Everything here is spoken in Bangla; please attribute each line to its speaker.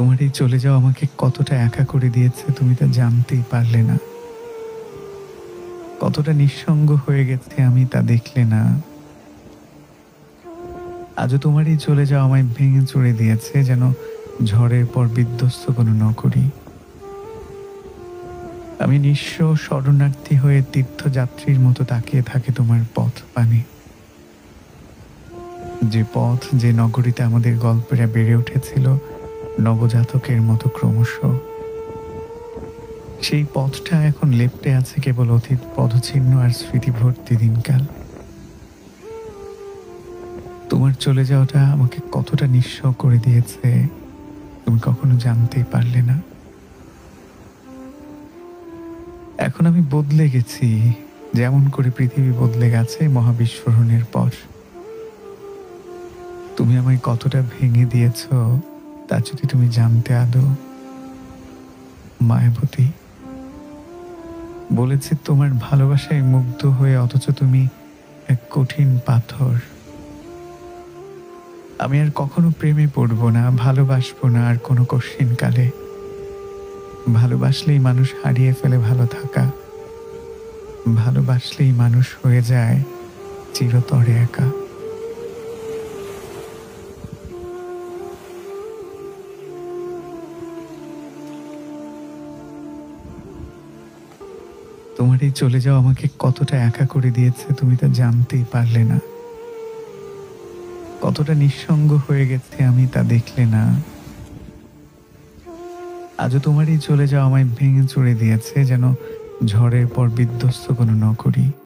Speaker 1: তোমার এই চলে যাওয়া আমাকে কতটা একা করে দিয়েছে তুমি তা জানতেই পারলে না। কতটা নিঃসঙ্গ হয়ে গেছে আমি তা দেখলে না। আজও তোমার এই চলে যাওয়া আমায় ভেঙে চুরে দিয়েছে যেন ঝড়ের পর বিধ্বস্ত কোনো নগরী। আমি নিঃস্ব শরণার্থী হয়ে তীর্থযাত্রীর মতো তাকিয়ে থাকে তোমার পথ পানে। যে পথ যে নগরীতে আমাদের গল্পেরা বেড়ে উঠেছিল নবজাতকের মতো ক্রমশ, সেই পথটা এখন লেপ্টে আছে কেবল অতীত পদচিহ্ন আর স্মৃতিভর্তি দিনকাল। তোমার চলে যাওয়াটা আমাকে কতটা নিঃস্ব করে দিয়েছে তুমি কখনো জানতেই পারলে না। এখন আমি বদলে গেছি, যেমন করে পৃথিবী বদলে গেছে মহাবিস্ফোরণের পর। তুমি আমায় কতটা ভেঙে দিয়েছ তা যদি তুমি জানতে আদৌ। মায়াবতী বলেছে তোমার ভালোবাসায় মুগ্ধ হয়ে, অথচ তুমি এক কঠিন পাথর। আমি আর কখনো প্রেমে পড়ব না, ভালোবাসবো না আর কোনো কঠিন কালে। ভালোবাসলেই মানুষ হারিয়ে ফেলে ভালো থাকা, ভালোবাসলেই মানুষ হয়ে যায় চিরতরে একা। তোমার এই চলে যাওয়া আমাকে কতটা একা করে দিয়েছে তুমি তা জানতেই পারলে না। কতটা নিঃসঙ্গ হয়ে গেছে আমি তা দেখলে না। আজও তোমার এই চলে যাওয়া আমায় ভেঙে চুরে দিয়েছে যেন ঝড়ের পর বিধ্বস্ত কোনো নগরী।